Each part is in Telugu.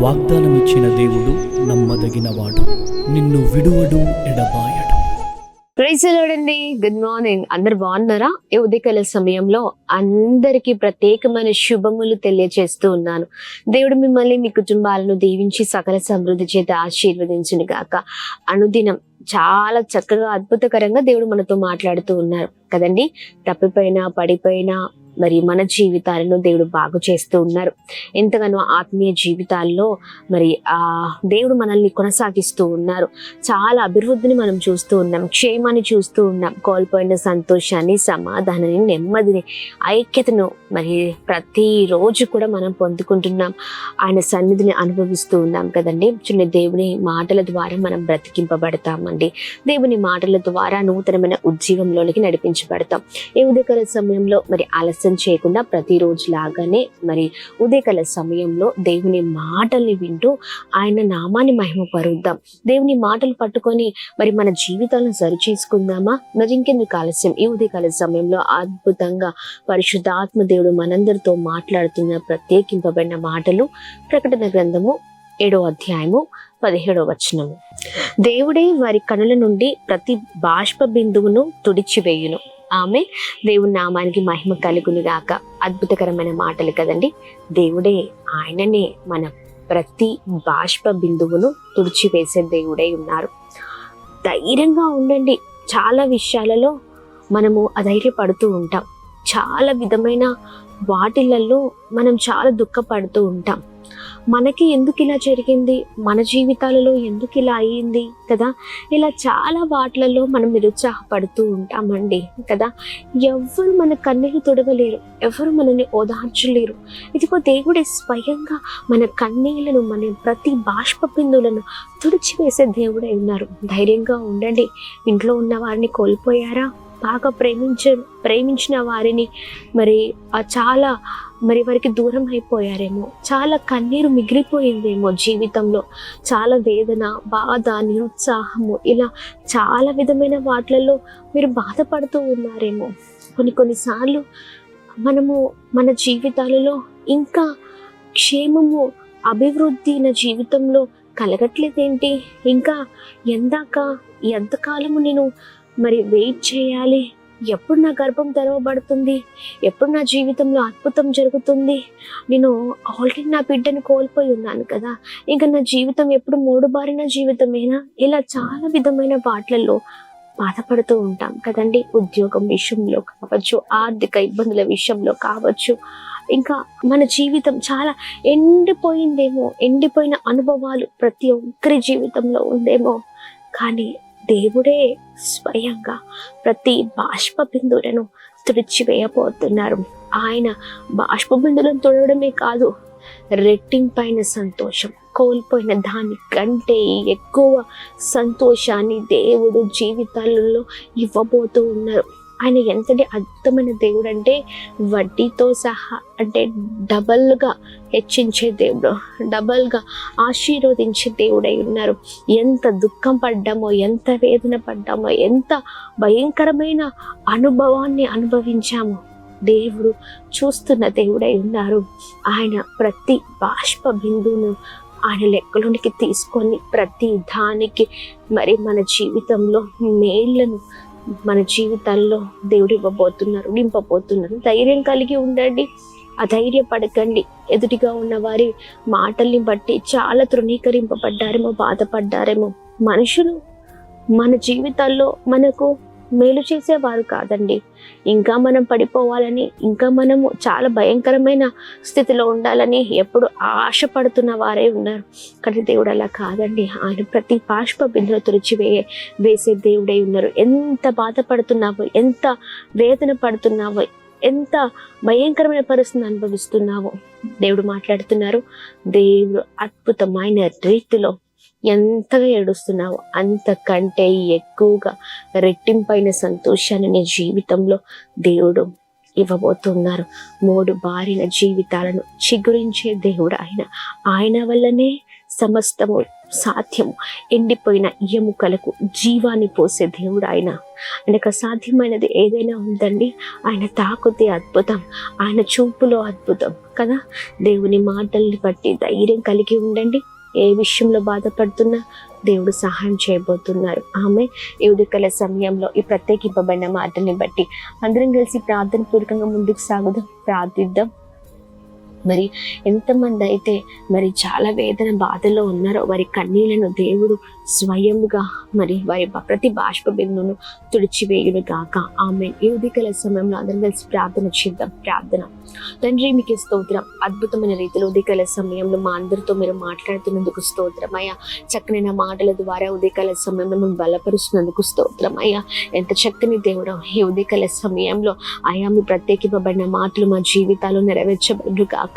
వాగ్దానమిచ్చిన దేవుడు నమ్మదగినవాడు, నిన్ను విడువడు, ఎడబాయడు. ప్రైజ్ ది లార్డ్ అండి. Good morning. అందరు బాగున్నారా? ఈ ఉదయకాల సమయంలో అందరికీ ప్రత్యేకమైన శుభములు తెలియజేస్తూ ఉన్నాను. దేవుడు మిమ్మల్ని, మీ కుటుంబాలను దీవించి సకల సమృద్ధి చేత ఆశీర్వదించును గాక. అనుదినం చాలా చక్కగా అద్భుతకరంగా దేవుడు మనతో మాట్లాడుతూ ఉన్నారు కదండి. తప్పిపోయినా పడిపోయినా మరి మన జీవితాలను దేవుడు బాగు చేస్తూ ఉన్నారు. ఎంతగానో ఆత్మీయ జీవితాల్లో మరి దేవుడు మనల్ని కొనసాగిస్తూ ఉన్నారు. చాలా అభివృద్ధిని మనం చూస్తూ ఉన్నాం, క్షేమాన్ని చూస్తూ ఉన్నాం, కోల్పోయిన సంతోషాన్ని, సమాధానాన్ని, నెమ్మదిని, ఐక్యతను మరి ప్రతిరోజు కూడా మనం పొందుకుంటున్నాం. ఆయన సన్నిధిని అనుభవిస్తూ ఉన్నాం కదండి. చిన్న దేవుని మాటల ద్వారా మనం బ్రతికింపబడతామండి. దేవుని మాటల ద్వారా నూతనమైన ఉద్యోగంలోనికి నడిపించబడతాం. ఈ ఉదయకాల సమయంలో మరి ఆలస్యం చేయకుండా ప్రతిరోజు లాగానే మరి ఉదయకాల సమయంలో దేవుని మాటల్ని వింటూ ఆయన నామాన్ని మహిమపరుద్దాం. దేవుని మాటలు పట్టుకొని మరి మన జీవితాలను సరి చేసుకుందామా? మరి ఇంకెందుకు ఆలస్యం? ఈ ఉదయకాల సమయంలో అద్భుతంగా పరిశుద్ధాత్మ దేవుడు మనందరితో మాట్లాడుతున్న ప్రత్యేకింపబడిన మాటలు ప్రకటన గ్రంథము 7వ అధ్యాయము 17వ వచనము. దేవుడే వారి కనుల నుండి ప్రతి బాష్ప బిందువును తుడిచివేయును. ఆమె దేవుని నామానికి మహిమ కలుగును గాక. అద్భుతకరమైన మాటలు కదండి. దేవుడే, ఆయననే మన ప్రతి బాష్ప బిందువును తుడిచివేసే దేవుడై ఉన్నారు. ధైర్యంగా ఉండండి. చాలా విషయాలలో మనము అధైర్యపడుతూ ఉంటాం. చాలా విధమైన వాటిలలో మనం చాలా దుఃఖపడుతూ ఉంటాం. మనకి ఎందుకు ఇలా జరిగింది, మన జీవితాలలో ఎందుకు ఇలా అయ్యింది కదా, ఇలా చాలా వాటిలలో మనం నిరుత్సాహపడుతూ ఉంటామండి కదా. ఎవరు మన కన్నీరు తొడవలేరు, ఎవరు మనల్ని ఓదార్చలేరు. ఇదిగో దేవుడే స్వయంగా మన కన్నీళ్లను, మన ప్రతి బాష్ప బిందువులను తుడిచివేసే దేవుడై ఉన్నారు. ధైర్యంగా ఉండండి. ఇంట్లో ఉన్న వారిని కోల్పోయారా? బాగా ప్రేమించిన వారిని మరి చాలా మరి వారికి దూరం అయిపోయారేమో, చాలా కన్నీరు మిగిలిపోయిందేమో జీవితంలో, చాలా వేదన, బాధ, నిరుత్సాహము, ఇలా చాలా విధమైన వాటిలలో మీరు బాధపడుతూ ఉన్నారేమో. కొన్నిసార్లు మనము మన జీవితాలలో ఇంకా క్షేమము, అభివృద్ధి నా జీవితంలో కలగట్లేదేంటి? ఇంకా ఎంతకాలము నేను మరి వెయిట్ చేయాలి? ఎప్పుడు నా గర్భం తెరవబడుతుంది? ఎప్పుడు నా జీవితంలో అద్భుతం జరుగుతుంది? నేను ఆల్రెడీ నా బిడ్డను కోల్పోయి ఉన్నాను కదా, ఇంకా నా జీవితం ఎప్పుడు మూడుబారిన జీవితమేనా? ఇలా చాలా విధమైన వాటిలలో బాధపడుతూ ఉంటాం కదండి. ఉద్యోగం విషయంలో కావచ్చు, ఆర్థిక ఇబ్బందుల విషయంలో కావచ్చు, ఇంకా మన జీవితం చాలా ఎండిపోయిన అనుభవాలు ప్రతి ఒక్కరి జీవితంలో ఉందేమో. కానీ దేవుడే స్వయంగా ప్రతి బాష్ప బిందువులను తుడిచివేయబోతున్నారు. ఆయన బాష్ప బిందువులను తుడవడమే కాదు, రెట్టింపైన సంతోషం, కోల్పోయిన దానికంటే ఎక్కువ సంతోషాన్ని దేవుడు జీవితాలలో ఇవ్వబోతూ ఉన్నారు. ఆయన ఎంతటి అద్భుతమైన దేవుడు అంటే, వడ్డీతో సహా అంటే డబల్గా హెచ్చించే దేవుడు, డబల్గా ఆశీర్వదించే దేవుడై ఉన్నారు. ఎంత దుఃఖం పడ్డామో, ఎంత వేదన పడ్డామో, ఎంత భయంకరమైన అనుభవాన్ని అనుభవించామో దేవుడు చూస్తున్న దేవుడై ఉన్నారు. ఆయన ప్రతి బాష్ప బిందువును ఆయన లెక్కలోనికి తీసుకొని ప్రతి దానికి మరి మన జీవితంలో మేళ్లను మన జీవితాల్లో దేవుడు ఇవ్వబోతున్నారు, నింపబోతున్నారు. ధైర్యం కలిగి ఉండండి, అధైర్యపడకండి. ఎదుటిగా ఉన్న వారి మాటల్ని బట్టి చాలా తృణీకరింపబడ్డారేమో, బాధపడ్డారేమో. మనుషులు మన జీవితాల్లో మనకు మేలు చేసేవారు కాదండి. ఇంకా మనం పడిపోవాలని, ఇంకా మనము చాలా భయంకరమైన స్థితిలో ఉండాలని ఎప్పుడు ఆశపడుతున్న వారే ఉన్నారు. కానీ దేవుడు అలా కాదండి. ఆయన ప్రతి బాష్ప బిందును వేసే దేవుడై ఉన్నారు. ఎంత బాధపడుతున్నావో, ఎంత వేదన పడుతున్నావో, ఎంత భయంకరమైన పరిస్థితిని అనుభవిస్తున్నావో దేవుడు మాట్లాడుతున్నారు. దేవుడు అద్భుతమైన రీతిలో ఎంతగా ఏడుస్తున్నావు అంతకంటే ఎక్కువగా రెట్టింపైన సంతోషాన్ని నీ జీవితంలో దేవుడు ఇవ్వబోతున్నారు. మూడు బారిన జీవితాలను చిగురించే దేవుడు ఆయన. ఆయన వల్లనే సమస్తము సాధ్యము. ఎండిపోయిన ఎముకలకు జీవాన్ని పోసే దేవుడు ఆయన. ఆయనకు అసాధ్యమైనది ఏదైనా ఉందండి. ఆయన తాకుతే అద్భుతం, ఆయన చూపులో అద్భుతం కదా. దేవుని మాటల్ని బట్టి ధైర్యం కలిగి ఉండండి. ఏ విషయంలో బాధపడుతున్నా దేవుడు సహాయం చేయబోతున్నారు. ఆమె ఈ ఉదయకాల సమయంలో ఈ ప్రత్యేకింపబడిన మాటల్ని బట్టి అందరం కలిసి ప్రార్థన పూర్వకంగా ముందుకు సాగుదాం, ప్రార్థిద్దాం. మరి ఎంతమంది అయితే మరి చాలా వేదన బాధలో ఉన్నారో వారి కన్నీళ్లను దేవుడు స్వయంగా మరి వారి ప్రతి బాష్ప బిందును తుడిచివేయును గాక. ఆమేన్. ఈ ఉదయకాల సమయంలో అందరం కలిసి ప్రార్థన చేద్దాం. ప్రార్థన. తండ్రి, మీకు స్తోత్రం. అద్భుతమైన రీతిలో ఉదయకాల సమయంలో మా అందరితో మీరు మాట్లాడుతున్నందుకు స్తోత్రం అయ్యా. చక్కనైన మాటల ద్వారా ఉదయకాల సమయంలో మేము బలపరుస్తున్నందుకు స్తోత్రం అయ్యా. ఎంత చక్కని దేవుడు. ఈ ఉదయకాల సమయంలో అయా మీ ప్రత్యేకింపబడిన మాటలు మా జీవితాలు నెరవేర్చబడును గాక.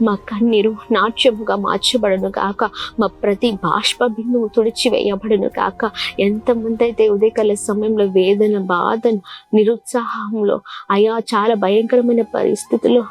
మా కన్నీరు నాట్యముగా మార్చబడును గాక. మా ప్రతి బాష్ప బిందువు తుడిచివేయబడును గాక. ఎంతమంది అయితే ఉదయకాల సమయంలో వేదన, బాధ, నిరుత్సాహంలో అయా చాలా భయంకరమైన పరిస్థితుల్లో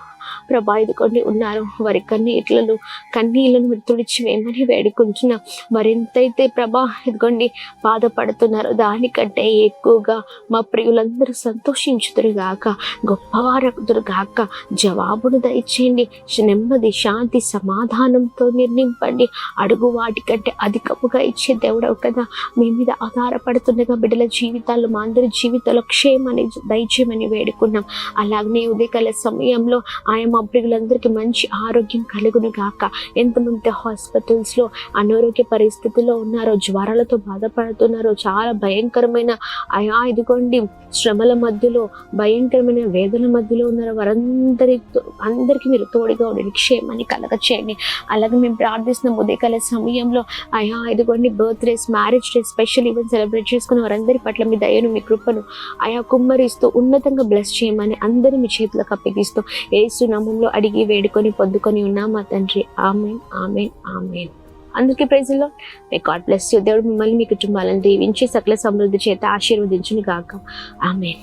ప్రభా ఇదిగోండి ఉన్నారు, వారి కన్నీళ్లను మీరు తుడిచివేయమని వేడుకుంటున్నా. మరెంతైతే ప్రభా ఇదిగోండి బాధపడుతున్నారో దానికంటే ఎక్కువగా మా ప్రియులందరూ సంతోషించుదురు గాక, గొప్పవారకుదురు గాక. జవాబును దయచేయండి. నెమ్మది, శాంతి, సమాధానంతో నిర్నింపండి. అడుగు వాటికంటే అధికముగా ఇచ్చే దేవుడవు కదా. మీ మీద ఆధారపడుతుండగా బిడ్డల జీవితాల్లో, మా అందరి జీవితాల్లో క్షేమని దయచేయమని వేడుకున్నాం. అలాగనే ఉదయకాల సమయంలో ఆయా మా ప్రియులందరికీ మంచి ఆరోగ్యం కలుగును గాక. ఎంతమంది హాస్పిటల్స్లో అనారోగ్య పరిస్థితుల్లో ఉన్నారో, జ్వరాలతో బాధపడుతున్నారో, చాలా భయంకరమైన అయా ఇదిగోండి శ్రమల మధ్యలో, భయంకరమైన వేదన మధ్యలో ఉన్నారో అందరికీ మీరు తోడుగా ఉండండి, క్షేమాన్ని కలగచేయండి. అలాగే మేము ప్రార్థిస్తున్న ఉదయకాల సమయంలో అయా ఇదిగోండి birthdays, marriage days, special event celebrate చేసుకున్న వారందరి పట్ల మీ దయను, మీ కృపను అయా కుమ్మరిస్తూ ఉన్నతంగా బ్లెస్ చేయమని అందరూ మీ చేతులకు అప్పగిస్తూ యేసు నామములో అడిగి వేడుకొని పొందుకొని ఉన్నాం మా తండ్రి. ఆమేన్, ఆమేన్, ఆమేన్. అందరికీ praise the lord. May God bless you. దేవుడు మిమ్మల్ని, మీ కుటుంబాలను దీవించి సకల సమృద్ధి చేత ఆశీర్వదించును గాక. ఆమేన్.